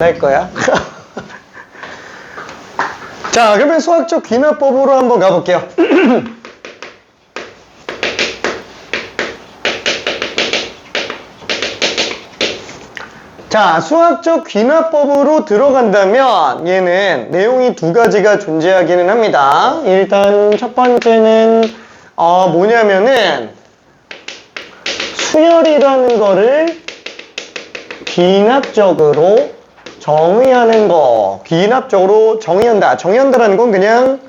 할 거야. 자, 그러면 수학적 귀납법으로 한번 가볼게요. 자, 수학적 귀납법으로 들어간다면 얘는 내용이 두 가지가 존재하기는 합니다. 일단 첫 번째는 뭐냐면은 수열이라는 거를 귀납적으로 정의하는 거. 귀납적으로 정의한다. 정의한다라는 건 그냥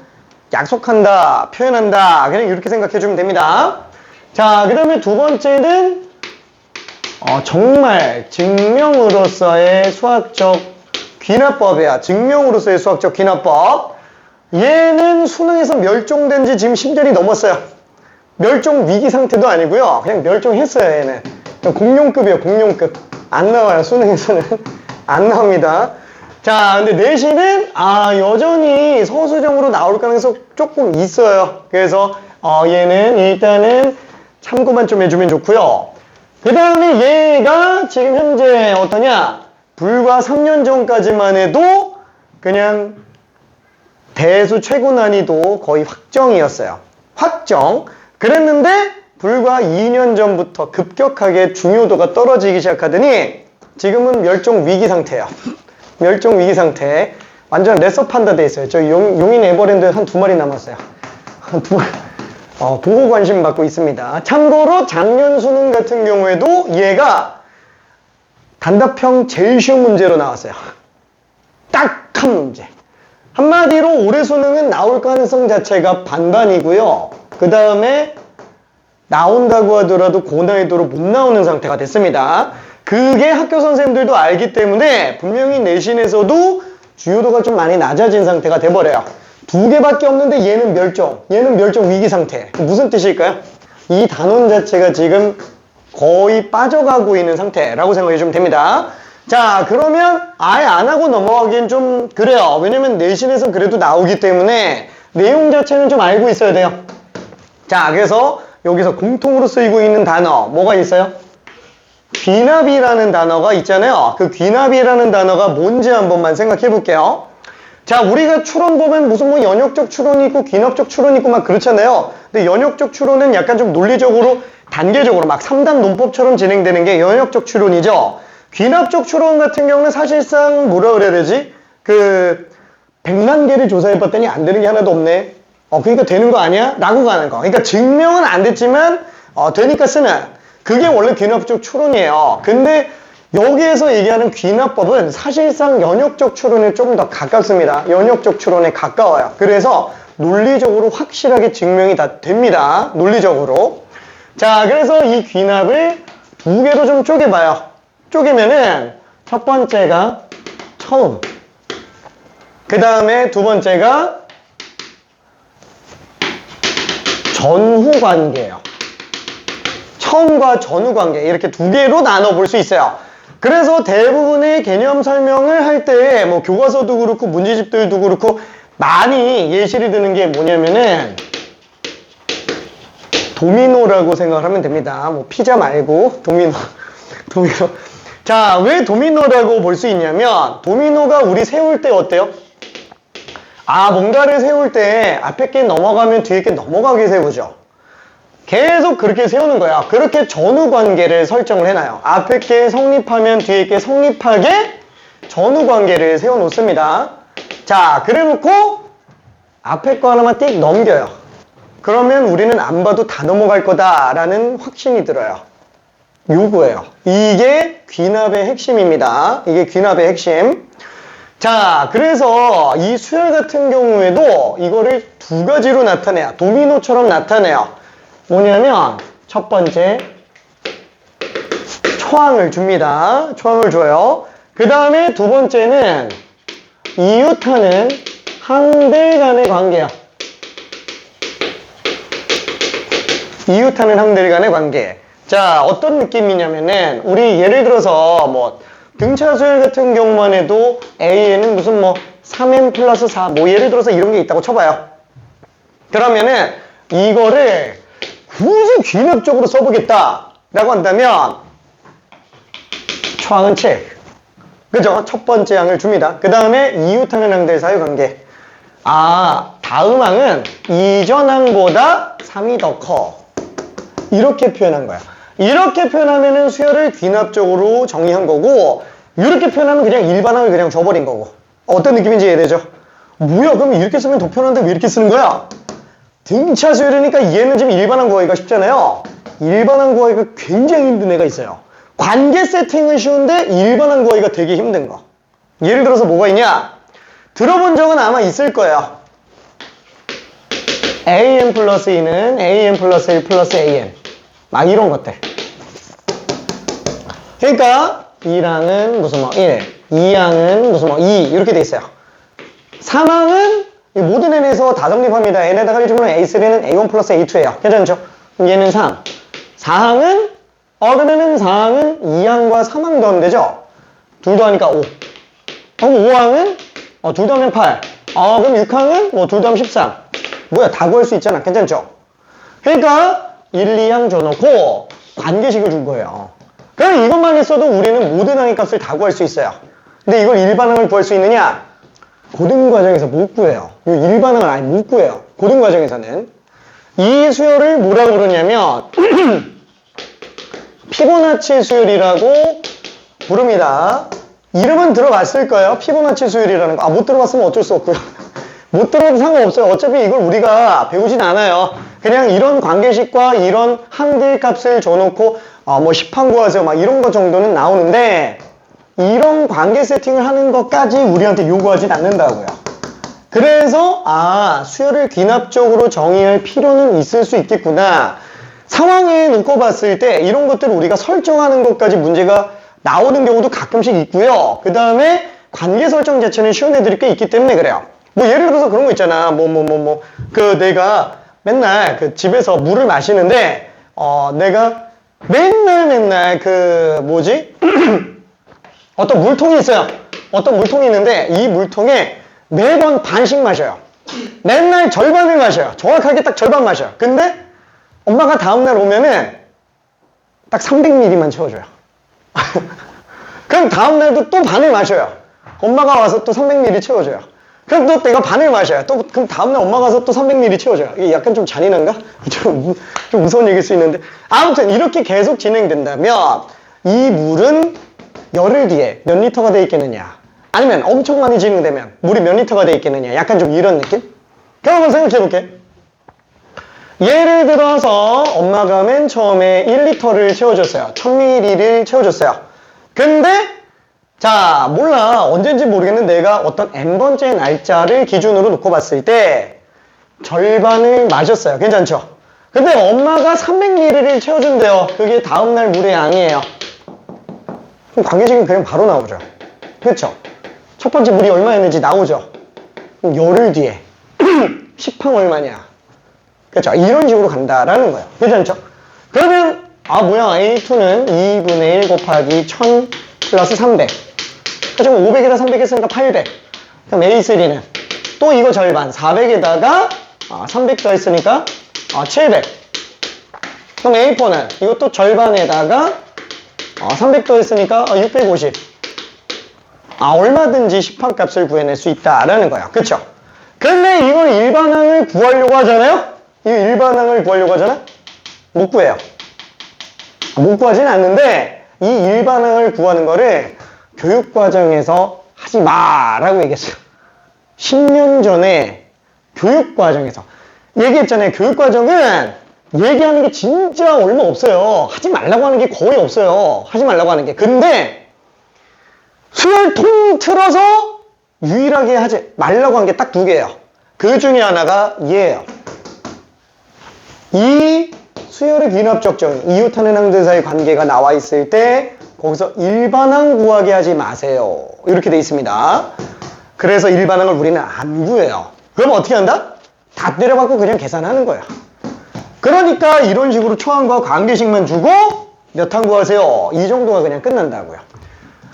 약속한다, 표현한다, 그냥 이렇게 생각해 주면 됩니다. 자, 그 다음에 두 번째는 정말 증명으로서의 수학적 귀납법이야. 증명으로서의 수학적 귀납법. 얘는 수능에서 멸종된 지 지금 10년이 넘었어요. 멸종 위기 상태도 아니고요. 그냥 멸종했어요, 얘는. 공룡급이에요, 공룡급. 안 나와요, 수능에서는. 안 나옵니다. 자, 근데 내신은, 여전히 서술형으로 나올 가능성이 조금 있어요. 그래서, 얘는 일단은 참고만 좀 해주면 좋고요. 그 다음에 얘가 지금 현재 어떠냐? 불과 3년 전까지만 해도 그냥 대수 최고 난이도 거의 확정이었어요. 확정. 그랬는데 불과 2년 전부터 급격하게 중요도가 떨어지기 시작하더니 지금은 멸종 위기 상태예요. 멸종 위기 상태. 완전 레서판다 돼 있어요. 저 용인 에버랜드에 한 2마리 남았어요. 한 2마리. 보고 관심 받고 있습니다. 참고로 작년 수능 같은 경우에도 얘가 단답형 제일 쉬운 문제로 나왔어요. 딱 한 문제. 한마디로 올해 수능은 나올 가능성 자체가 반반이고요. 그 다음에 나온다고 하더라도 고난이도로 못 나오는 상태가 됐습니다. 그게 학교 선생님들도 알기 때문에 분명히 내신에서도 주요도가 좀 많이 낮아진 상태가 돼버려요. 두 개밖에 없는데 얘는 멸종 위기 상태. 무슨 뜻일까요? 이 단원 자체가 지금 거의 빠져가고 있는 상태라고 생각해 주면 됩니다. 자, 그러면 아예 안 하고 넘어가기엔 좀 그래요. 왜냐면 내신에서 그래도 나오기 때문에 내용 자체는 좀 알고 있어야 돼요. 자, 그래서 여기서 공통으로 쓰이고 있는 단어 뭐가 있어요? 귀납이라는 단어가 있잖아요. 그 귀납이라는 단어가 뭔지 한 번만 생각해 볼게요. 자, 우리가 추론 보면 무슨 뭐 연역적 추론이 있고 귀납적 추론이 있고 막 그렇잖아요. 근데 연역적 추론은 약간 좀 논리적으로 단계적으로 막 3단 논법처럼 진행되는 게 연역적 추론이죠. 귀납적 추론 같은 경우는 사실상 뭐라 그래야 되지? 100만 개를 조사해 봤더니 안 되는 게 하나도 없네. 그러니까 되는 거 아니야? 라고 가는 거. 그러니까 증명은 안 됐지만 되니까 쓰는. 그게 원래 귀납적 추론이에요. 근데 여기에서 얘기하는 귀납법은 사실상 연역적 추론에 조금 더 가깝습니다. 연역적 추론에 가까워요. 그래서 논리적으로 확실하게 증명이 다 됩니다. 논리적으로. 자, 그래서 이 귀납을 두 개로 좀 쪼개봐요. 쪼개면은 첫 번째가 처음, 그 다음에 두 번째가 전후 관계예요. 처음과 전후 관계, 이렇게 두 개로 나눠볼 수 있어요. 그래서 대부분의 개념 설명을 할 때 뭐 교과서도 그렇고 문제집들도 그렇고 많이 예시를 드는 게 뭐냐면은 도미노라고 생각을 하면 됩니다. 뭐 피자 말고 도미노. 자, 왜 도미노라고 볼 수 있냐면 도미노가 우리 세울 때 어때요? 뭔가를 세울 때 앞에 게 넘어가면 뒤에 게 넘어가게 세우죠. 계속 그렇게 세우는 거야. 그렇게 전후 관계를 설정을 해놔요. 앞에 게 성립하면 뒤에 게 성립하게 전후 관계를 세워 놓습니다. 자, 그래 놓고 앞에 거 하나만 띡 넘겨요. 그러면 우리는 안 봐도 다 넘어갈 거다라는 확신이 들어요. 요거예요. 이게 귀납의 핵심입니다. 이게 귀납의 핵심. 자, 그래서 이 수열 같은 경우에도 이거를 두 가지로 나타내요. 도미노처럼 나타내요. 뭐냐면 첫 번째 초항을 줍니다. 초항을 줘요. 그 다음에 두 번째는 이웃하는 항들 간의 관계요. 이웃하는 항들 간의 관계. 자, 어떤 느낌이냐면은 우리 예를 들어서 뭐 등차 수열 같은 경우만 해도 A에는 무슨 뭐 3n 플러스 4 뭐 예를 들어서 이런 게 있다고 쳐봐요. 그러면은 이거를 굳이 귀납적으로 써보겠다 라고 한다면 초항은 7, 그죠? 첫 번째 항을 줍니다. 그 다음에 이웃하는 항들 사이 관계. 아, 다음 항은 이전 항보다 3이 더 커. 이렇게 표현한 거야. 이렇게 표현하면은 수열을 귀납적으로 정의한 거고, 이렇게 표현하면 그냥 일반항을 그냥 줘버린 거고. 어떤 느낌인지 이해되죠? 뭐야, 그럼 이렇게 쓰면 더 편한데 왜 이렇게 쓰는 거야? 등차 수열이니까 얘는 지금 일반항 구하기가 쉽잖아요. 일반항 구하기가 굉장히 힘든 애가 있어요. 관계 세팅은 쉬운데 일반항 구하기가 되게 힘든 거. 예를 들어서 뭐가 있냐? 들어본 적은 아마 있을 거예요. an 플러스 2는 an 플러스 1 플러스 an. 막 이런 것들. 그러니까 1항은 무슨 뭐 1, 2항은 무슨 뭐 2 이렇게 돼 있어요. 3항은 모든 n에서 다 정립합니다. n에다가 1 주면 a3는 a1 플러스 a2예요. 괜찮죠? 얘는 3. 4항은 그러면은 4항은 2항과 3항 더하면 되죠? 둘 더하니까 5. 그럼 5항은 둘 더하면 8. 그럼 6항은 뭐 둘 더하면 13. 뭐야, 다 구할 수 있잖아. 괜찮죠? 그러니까 1, 2항 줘놓고 관계식을 준 거예요. 그럼 이것만 했어도 우리는 모든 항의 값을 다 구할 수 있어요. 근데 이걸 일반항을 구할 수 있느냐? 고등과정에서 못 구해요. 이 일반항을 아예 못 구해요. 고등과정에서는. 이 수열을 뭐라고 그러냐면 피보나치 수열이라고 부릅니다. 이름은 들어봤을 거예요. 피보나치 수열이라는 거. 못 들어봤으면 어쩔 수 없고요. 못 들어도 상관없어요. 어차피 이걸 우리가 배우진 않아요. 그냥 이런 관계식과 이런 항들 값을 줘놓고 뭐 10항 구하세요 막 이런 거 정도는 나오는데, 이런 관계 세팅을 하는 것까지 우리한테 요구하진 않는다고요. 그래서 수열을 귀납적으로 정의할 필요는 있을 수 있겠구나. 상황에 놓고 봤을 때 이런 것들을 우리가 설정하는 것까지 문제가 나오는 경우도 가끔씩 있고요. 그 다음에 관계 설정 자체는 쉬운 애들이 꽤 있기 때문에 그래요. 뭐 예를 들어서 그런 거 있잖아. 내가 맨날 그 집에서 물을 마시는데 내가 맨날 어떤 물통이 있어요. 어떤 물통이 있는데 이 물통에 매번 반씩 마셔요. 맨날 절반을 마셔요. 정확하게 딱 절반 마셔요. 근데 엄마가 다음날 오면은 딱 300ml만 채워줘요. 그럼 다음날도 또 반을 마셔요. 엄마가 와서 또 300ml 채워줘요. 그럼 또 내가 반을 마셔요. 그럼 다음날 엄마가 와서 또 300ml 채워줘요. 이게 약간 좀 잔인한가? 좀 무서운 얘기일 수 있는데. 아무튼 이렇게 계속 진행된다면 이 물은 열흘 뒤에 몇 리터가 돼 있겠느냐? 아니면 엄청 많이 진행되면 물이 몇 리터가 돼 있겠느냐? 약간 좀 이런 느낌? 그럼 한번 생각해 볼게. 예를 들어서 엄마가 맨 처음에 1리터를 채워줬어요. 1000ml를 채워줬어요. 근데 자, 몰라. 언젠지 모르겠는데 내가 어떤 n번째 날짜를 기준으로 놓고 봤을 때 절반을 마셨어요. 괜찮죠? 근데 엄마가 300ml를 채워준대요. 그게 다음날 물의 양이에요. 그럼 관계식은 그냥 바로 나오죠. 그렇죠? 첫 번째 물이 얼마였는지 나오죠. 그럼 열흘 뒤에 10항 얼마냐? 그렇죠? 이런 식으로 간다라는 거예요. 괜찮죠? 그러면 A2는 2분의 1 곱하기 1000 플러스 300. 그럼 500에다 300 했으니까 800. 그럼 A3는 또 이거 절반 400에다가 300 더 했으니까 700. 그럼 A4는 이것도 절반에다가 300 더 했으니까 650. 얼마든지 10항 값을 구해낼 수 있다라는 거야. 그쵸? 근데 이걸 일반항을 구하려고 하잖아요? 이 일반항을 구하려고 하잖아? 못 구해요. 못 구하진 않는데 이 일반항을 구하는 거를 교육과정에서 하지 마라고 얘기했어요. 10년 전에 교육과정에서 얘기했잖아요. 교육과정은 얘기하는 게 진짜 얼마 없어요. 하지 말라고 하는 게 거의 없어요. 하지 말라고 하는 게. 근데 수열 통틀어서 유일하게 하지 말라고 한 게 딱 두 개예요. 그 중에 하나가 얘예요. 이 수열의 귀납적 정의, 이웃하는 항들 사이 관계가 나와 있을 때 거기서 일반항 구하게 하지 마세요. 이렇게 돼 있습니다. 그래서 일반항을 우리는 안 구해요. 그럼 어떻게 한다? 다 때려받고 그냥 계산하는 거야. 그러니까 이런 식으로 초항과 관계식만 주고 몇 항 구하세요. 이 정도가 그냥 끝난다고요.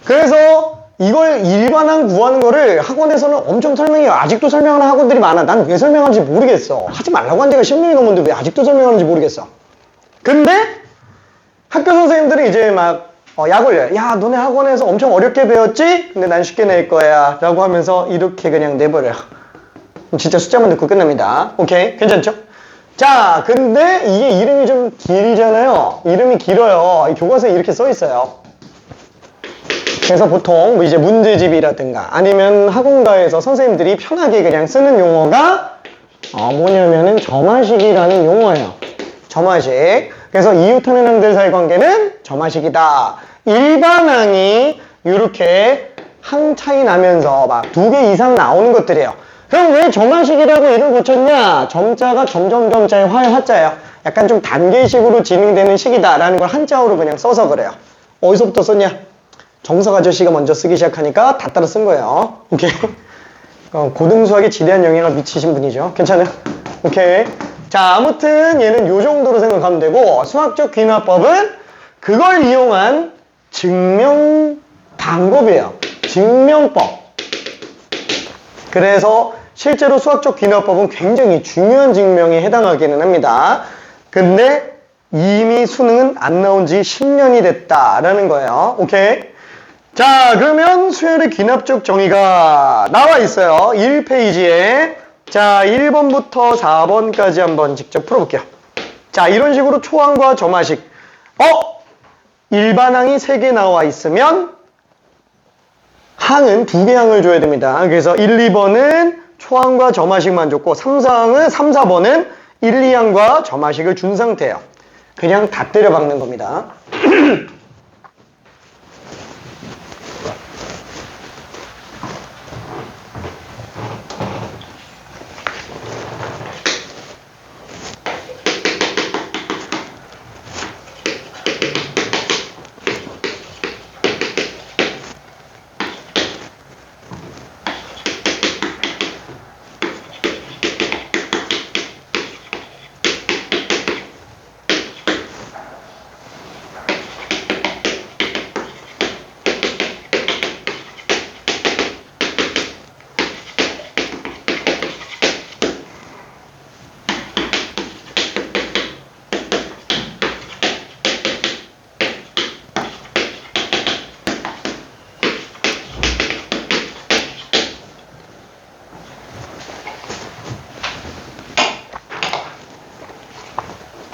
그래서 이걸 일반항 구하는 거를 학원에서는 엄청 설명해요. 아직도 설명하는 학원들이 많아. 난 왜 설명하는지 모르겠어. 하지 말라고 한 지가 10년이 넘었는데 왜 아직도 설명하는지 모르겠어. 근데 학교 선생님들이 이제 막 약 올려요. 야, 너네 학원에서 엄청 어렵게 배웠지? 근데 난 쉽게 낼 거야. 라고 하면서 이렇게 그냥 내버려요. 진짜 숫자만 듣고 끝납니다. 오케이? 괜찮죠? 자, 근데 이게 이름이 좀 길잖아요. 이름이 길어요. 교과서에 이렇게 써 있어요. 그래서 보통 뭐 이제 문제집이라든가 아니면 학원가에서 선생님들이 편하게 그냥 쓰는 용어가 뭐냐면은 점화식이라는 용어예요. 점화식. 그래서 이웃하는 항들 사이 관계는 점화식이다. 일반항이 이렇게 항 차이 나면서 막 2개 이상 나오는 것들이에요. 그럼 왜 점화식이라고 이름 붙였냐? 점자가 점점점자의 화자예요. 약간 좀 단계식으로 진행되는 식이다라는 걸 한자어로 그냥 써서 그래요. 어디서부터 썼냐? 정석 아저씨가 먼저 쓰기 시작하니까 다 따라 쓴 거예요. 오케이? 고등수학에 지대한 영향을 미치신 분이죠. 괜찮아요? 오케이. 자, 아무튼 얘는 요 정도로 생각하면 되고, 수학적 귀납법은 그걸 이용한 증명 방법이에요. 증명법. 그래서 실제로 수학적 귀납법은 굉장히 중요한 증명에 해당하기는 합니다. 근데 이미 수능은 안 나온 지 10년이 됐다라는 거예요. 오케이? 자, 그러면 수열의 귀납적 정의가 나와 있어요. 1페이지에. 자, 1번부터 4번까지 한번 직접 풀어볼게요. 자, 이런 식으로 초항과 점화식. 일반항이 3개 나와 있으면 항은 2개 항을 줘야 됩니다. 그래서 1, 2번은 초항과 점화식만 줬고 3, 4번은 1, 2항과 점화식을 준 상태예요. 그냥 다 때려 박는 겁니다.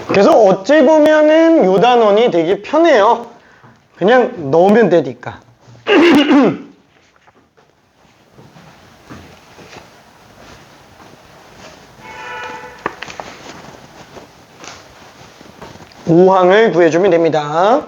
그래서 어찌 보면은 요 단원이 되게 편해요. 그냥 넣으면 되니까. 오항을 구해주면 됩니다.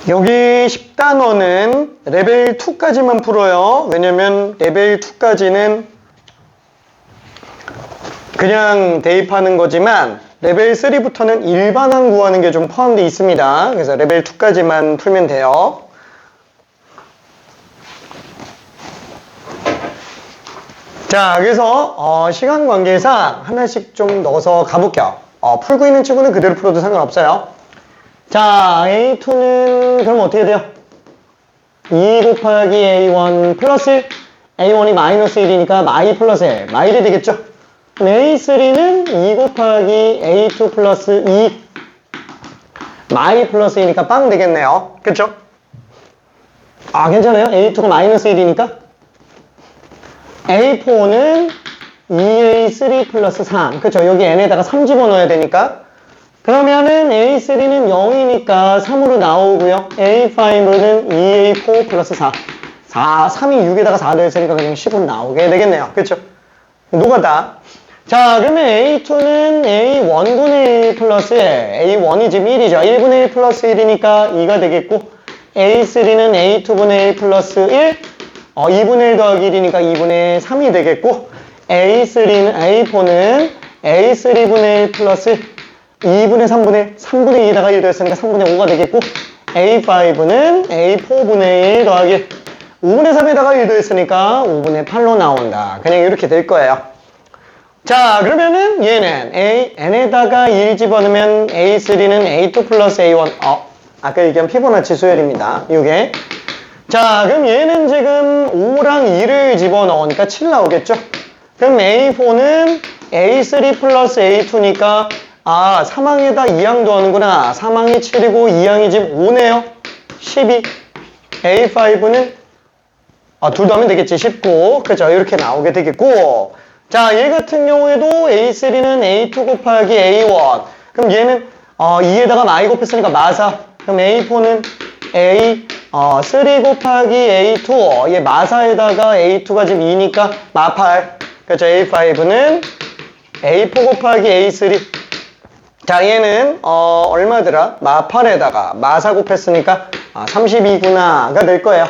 여기 10단원은 레벨 2까지만 풀어요. 왜냐면 레벨 2까지는 그냥 대입하는 거지만 레벨 3부터는 일반항 구하는 게 좀 포함되어 있습니다. 그래서 레벨 2까지만 풀면 돼요. 자, 그래서 시간 관계상 하나씩 좀 넣어서 가볼게요. 풀고 있는 친구는 그대로 풀어도 상관없어요. 자, A2는 그럼 어떻게 돼요? 2 곱하기 A1 플러스 A1이 마이너스 1이니까 마이 플러스 1, 마일이 되겠죠? A3는 2 곱하기 A2 플러스 2 마이 플러스 2니까 빵 되겠네요. 그쵸? 괜찮아요? A2가 마이너스 1이니까 A4는 2A3 플러스 3 그쵸? 여기 n에다가 3 집어넣어야 되니까 그러면은 A3는 0이니까 3으로 나오고요. A5는 2A4 플러스 4. 3이 6에다가 4 됐으니까 그냥 10으로 나오게 되겠네요. 그쵸? 노가다. 자, 그러면 A2는 A1분의 1 플러스 1. A1이 지금 1이죠. 1분의 1 플러스 1이니까 2가 되겠고 A3는 A2분의 1 플러스 1. 2분의 1 더하기 1이니까 2분의 3이 되겠고 A4는 A3분의 1 플러스 2분의 3분의 2에다가 1 더했으니까 3분의 5가 되겠고, A5는 A4분의 1 더하기 5분의 3에다가 1 더했으니까 5분의 8로 나온다. 그냥 이렇게 될 거예요. 자, 그러면은 얘는 n에다가 1 집어넣으면 A3는 A2 플러스 A1. 아까 얘기한 피보나치 수열입니다. 이게. 자, 그럼 얘는 지금 5랑 2를 집어넣으니까 7 나오겠죠? 그럼 A4는 A3 플러스 A2니까 3항에다 2항 더하는구나. 3항이 7이고 2항이 지금 5네요. 12. A5는 둘 더하면 되겠지. 19. 그죠? 이렇게 나오게 되겠고, 자, 얘 같은 경우에도 A3는 A2 곱하기 A1. 그럼 얘는 2에다가 마이 곱했으니까 마사. 그럼 A4는 A3 곱하기 A2. 얘 마사에다가 A2가 지금 2니까 마8. 그렇죠? A5는 A4 곱하기 A3. 자, 얘는 얼마더라? 마8에다가 마사 곱했으니까 32구나가 될 거예요.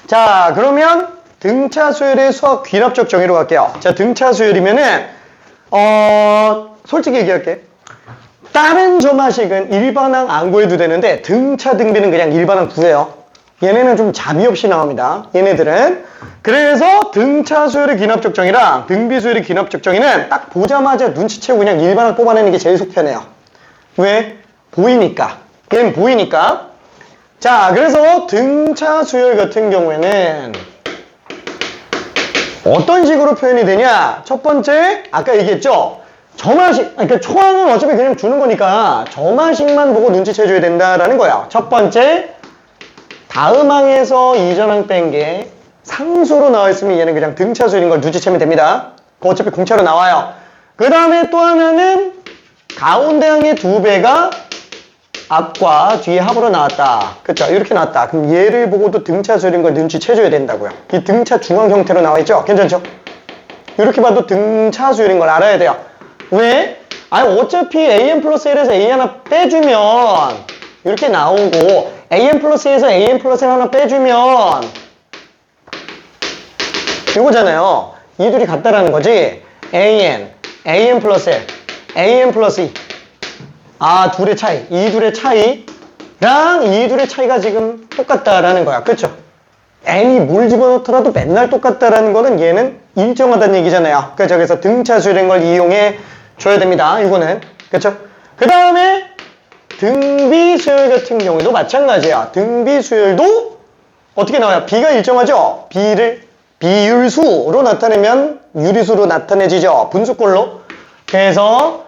자, 그러면 등차 수열의 수학 귀납적 정의로 갈게요. 자, 등차 수열이면은 솔직히 얘기할게. 다른 조마식은 일반항 안 구해도 되는데 등차 등비는 그냥 일반항 구해요. 얘네는 좀 자비 없이 나옵니다. 얘네들은. 그래서 등차 수열의 귀납적 정의랑 등비 수열의 귀납적 정의는 딱 보자마자 눈치채고 그냥 일반항 뽑아내는 게 제일 속편해요. 왜? 보이니까. 얘는 보이니까. 자, 그래서 등차 수열 같은 경우에는 어떤 식으로 표현이 되냐? 첫 번째, 아까 얘기했죠? 저마식, 그러니까 초항은 어차피 그냥 주는 거니까 저마식만 보고 눈치채줘야 된다라는 거야. 첫 번째, 다음 항에서 이전 항 뺀 게 상수로 나와 있으면 얘는 그냥 등차 수열인 걸 눈치채면 됩니다. 그거 어차피 공차로 나와요. 그 다음에 또 하나는 가운데 항의 2배가 앞과 뒤에 합으로 나왔다. 그쵸? 이렇게 나왔다. 그럼 얘를 보고도 등차 수열인 걸 눈치채줘야 된다고요. 이 등차 중앙 형태로 나와 있죠? 괜찮죠? 이렇게 봐도 등차 수열인 걸 알아야 돼요. 왜? 어차피 AN 플러스 1에서 A 하나 빼주면 이렇게 나오고 AN 플러스 1에서 AN 플러스 1 하나 빼주면 이거잖아요. 이 둘이 같다라는 거지. AN 플러스 1, AN 플러스 2. 둘의 차이. 이 둘의 차이랑 이 둘의 차이가 지금 똑같다라는 거야. 그쵸? n이 뭘 집어넣더라도 맨날 똑같다라는 거는 얘는 일정하다는 얘기잖아요. 그쵸? 그래서 등차 수열인 걸 이용해 줘야 됩니다. 이거는. 그쵸? 그 다음에 등비 수열 같은 경우에도 마찬가지야. 등비 수열도 어떻게 나와요? b가 일정하죠? b를 비율수로 나타내면 유리수로 나타내지죠. 분수꼴로. 그래서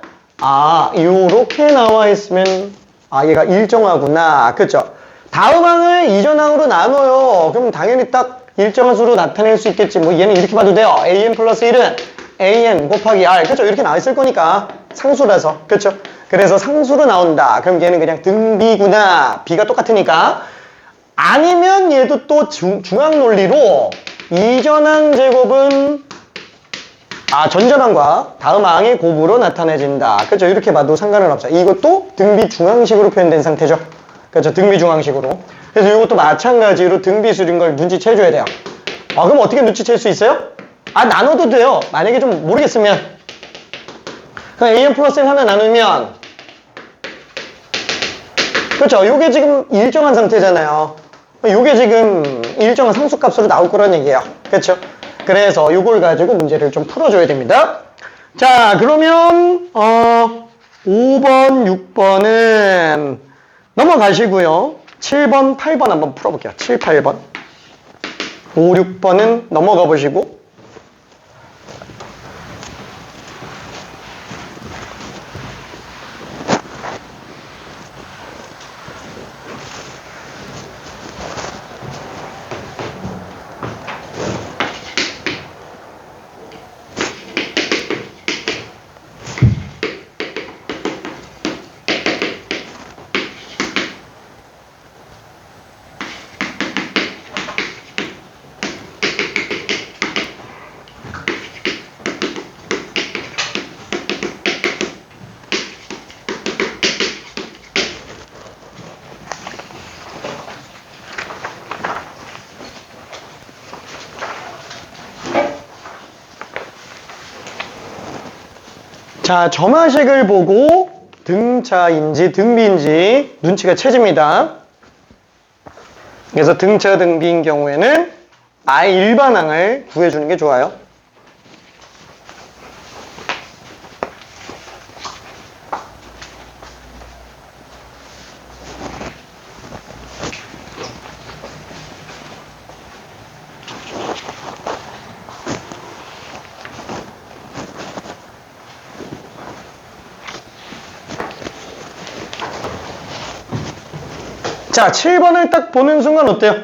요렇게 나와 있으면 얘가 일정하구나. 그쵸? 다음 항을 이전 항으로 나눠요. 그럼 당연히 딱 일정한 수로 나타낼 수 있겠지. 뭐 얘는 이렇게 봐도 돼요. AN 플러스 1은 AN 곱하기 R. 그쵸? 이렇게 나와 있을 거니까. 상수라서. 그쵸? 그래서 상수로 나온다. 그럼 얘는 그냥 등비구나. B가 똑같으니까. 아니면 얘도 또 중항 논리로 이전항 제곱은 전전항과 다음 항의 곱으로 나타내진다. 그죠? 이렇게 봐도 상관은 없어요. 이것도 등비 중항식으로 표현된 상태죠. 그죠? 등비 중항식으로. 그래서 이것도 마찬가지로 등비 수인 걸 눈치채줘야 돼요. 그럼 어떻게 눈치챌 수 있어요? 나눠도 돼요. 만약에 좀 모르겠으면. 그럼 AN 플러스 1 하나 나누면 그렇죠? 요게 지금 일정한 상태잖아요. 요게 지금 일정한 상수값으로 나올 거란 얘기예요. 그렇죠? 그래서 요걸 가지고 문제를 좀 풀어줘야 됩니다. 자, 그러면 5번, 6번은 넘어가시고요. 7번, 8번 한번 풀어볼게요. 7, 8번. 5, 6번은 넘어가 보시고 자, 점화식을 보고 등차인지 등비인지 눈치가 채집니다. 그래서 등차 등비인 경우에는 아예 일반항을 구해주는 게 좋아요. 자, 7번을 딱 보는 순간 어때요?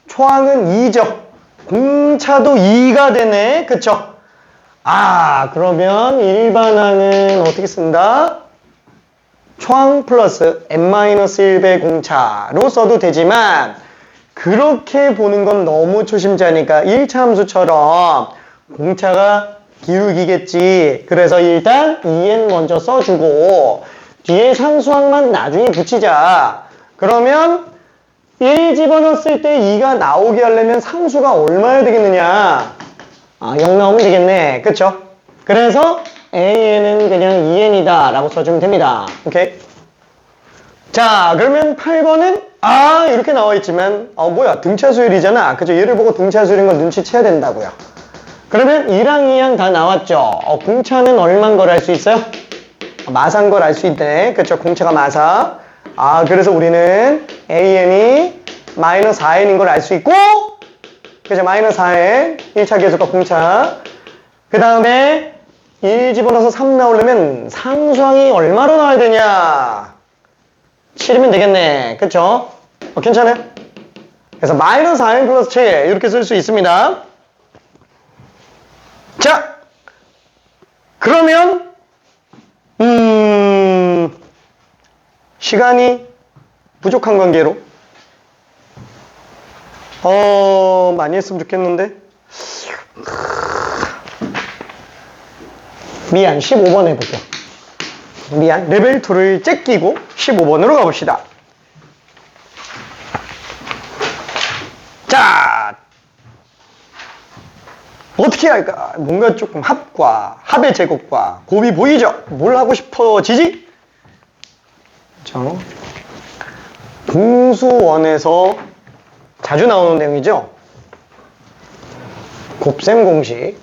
초항은 2죠. 공차도 2가 되네. 그쵸? 아, 그러면 일반항은 어떻게 쓴다? 초항 플러스 n-1배 공차로 써도 되지만 그렇게 보는 건 너무 초심자니까 1차 함수처럼 공차가 기울기겠지. 그래서 일단 2n 먼저 써주고 뒤에 상수항만 나중에 붙이자. 그러면 1 집어넣었을 때 2가 나오게 하려면 상수가 얼마야 되겠느냐? 아, 0 나오면 되겠네. 그쵸? 그래서 a는 그냥 2n이다 라고 써주면 됩니다. 오케이? 자, 그러면 8번은 이렇게 나와 있지만 뭐야, 등차수열이잖아. 그죠? 얘를 보고 등차수열인 걸 눈치채야 된다고요. 그러면 1항, 2항 다 나왔죠? 공차는 얼만 걸 알 수 있어요? 마사인 걸 알 수 있네. 그쵸? 공차가 마사. 그래서 우리는 AN이 마이너스 4N인 걸 알 수 있고, 그죠? 마이너스 4N, 1차 계속과 공차. 그 다음에 1 집어넣어서 3 나오려면 상수항이 얼마로 나와야 되냐? 7이면 되겠네. 그쵸? 괜찮아요? 그래서 마이너스 4N 플러스 7 이렇게 쓸 수 있습니다. 자, 그러면 시간이 부족한 관계로 많이 했으면 좋겠는데 미안 15번 해볼게요. 미안 레벨 2를 째끼고 15번으로 가봅시다. 자, 어떻게 할까? 뭔가 조금 합의 제곱과 곱이 보이죠? 뭘 하고 싶어지지? 공수원에서 자주 나오는 내용이죠? 곱셈 공식.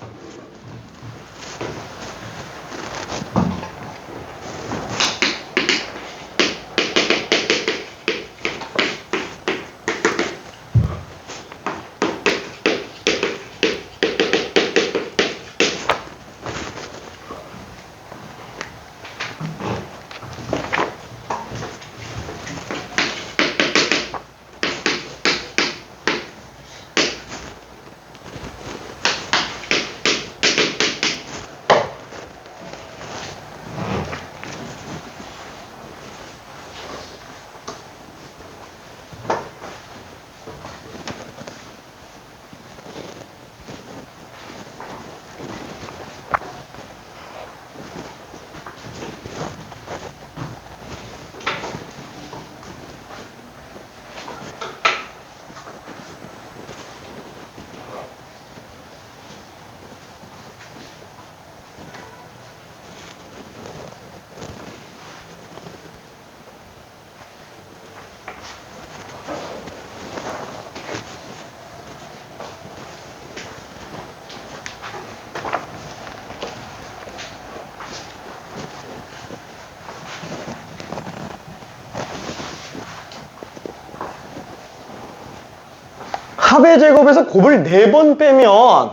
합의 제곱에서 곱을 4번 빼면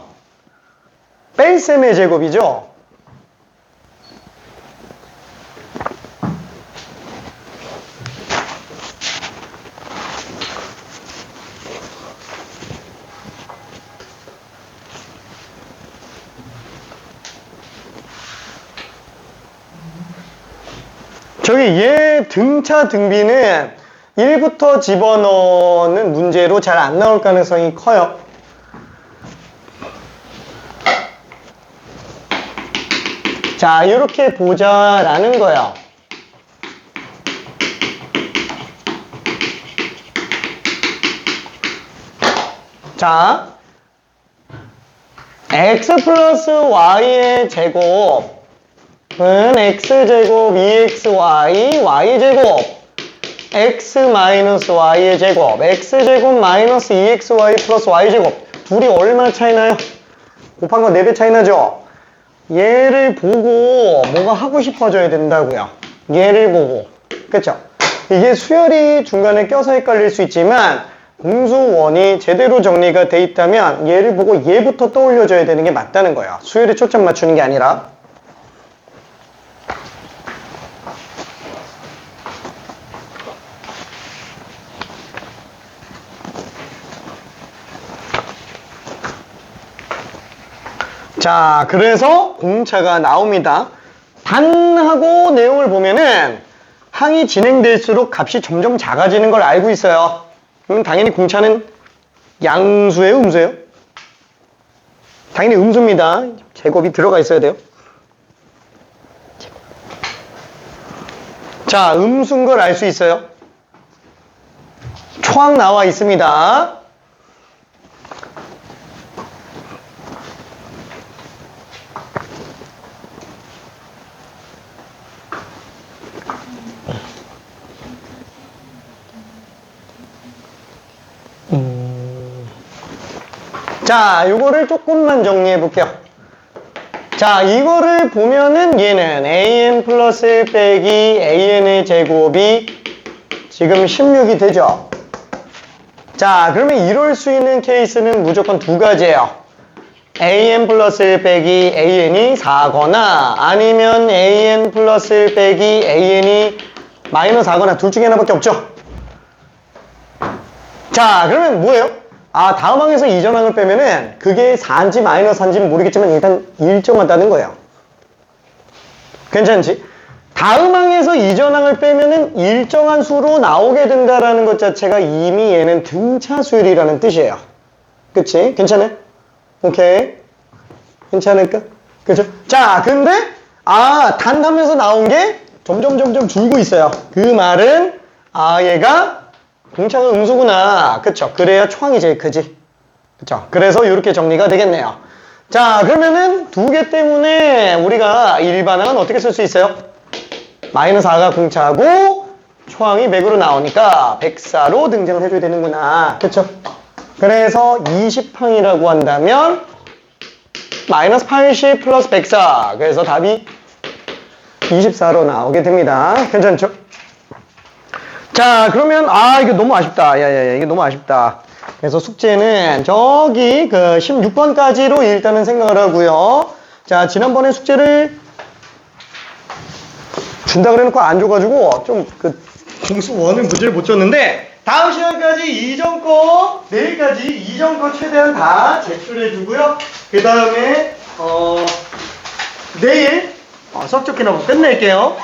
뺄셈의 제곱이죠. 저기 얘 등차 등비는 1부터 집어넣는 문제로 잘 안 나올 가능성이 커요. 자, 이렇게 보자라는 거예요. 자, x 플러스 y의 제곱 은 x제곱 2xy y제곱 x 마이너스 y의 제곱 x제곱 마이너스 2xy 플러스 y제곱 둘이 얼마 차이 나요? 곱한 거 4배 차이 나죠? 얘를 보고 뭐가 하고 싶어져야 된다고요. 얘를 보고. 그쵸? 이게 수열이 중간에 껴서 헷갈릴 수 있지만 공수원이 제대로 정리가 돼 있다면 얘를 보고 얘부터 떠올려줘야 되는 게 맞다는 거예요. 수열에 초점 맞추는 게 아니라. 자, 그래서 공차가 나옵니다. 단하고 내용을 보면은 항이 진행될수록 값이 점점 작아지는 걸 알고 있어요. 그럼 당연히 공차는 양수예요, 음수예요? 당연히 음수입니다. 제곱이 들어가 있어야 돼요. 자, 음수인 걸 알 수 있어요. 초항 나와 있습니다. 자, 요거를 조금만 정리해 볼게요. 자, 이거를 보면은 얘는 an 플러스 1 빼기 an의 제곱이 지금 16이 되죠. 자, 그러면 이럴 수 있는 케이스는 무조건 두 가지예요. an 플러스 1 빼기 an이 4거나 아니면 an 플러스 1 빼기 an이 마이너스 4거나 둘 중에 하나밖에 없죠. 자, 그러면 뭐예요? 아, 다음 항에서 이전항을 빼면은 그게 4인지 마이너스 4인지는 모르겠지만 일단 일정하다는 거예요. 괜찮지? 다음 항에서 이전항을 빼면은 일정한 수로 나오게 된다라는 것 자체가 이미 얘는 등차수열이라는 뜻이에요. 그치? 괜찮아요? 오케이. 괜찮을까? 그죠? 자, 근데 단하면서 나온 게 점점 줄고 있어요. 그 말은 얘가 공차가 음수구나. 그쵸? 그래야 초항이 제일 크지. 그쵸? 그래서 이렇게 정리가 되겠네요. 자, 그러면은 두 개 때문에 우리가 일반항은 어떻게 쓸 수 있어요? 마이너스 4가 공차고 초항이 100으로 나오니까 104로 등장을 해줘야 되는구나. 그쵸? 그래서 20항이라고 한다면 마이너스 80 플러스 104. 그래서 답이 24로 나오게 됩니다. 괜찮죠? 자, 그러면 이거 너무 아쉽다. 야, 이게 너무 아쉽다. 그래서 숙제는 저기 그 16번까지로 일단은 생각을 하고요. 자, 지난번에 숙제를 준다 그래놓고 안 줘가지고 좀 그 공수원을 문제를 못 줬는데 다음 시간까지 이전 거 내일까지 이전 거 최대한 다 제출해 주고요. 그 다음에 내일 석적기나 끝낼게요.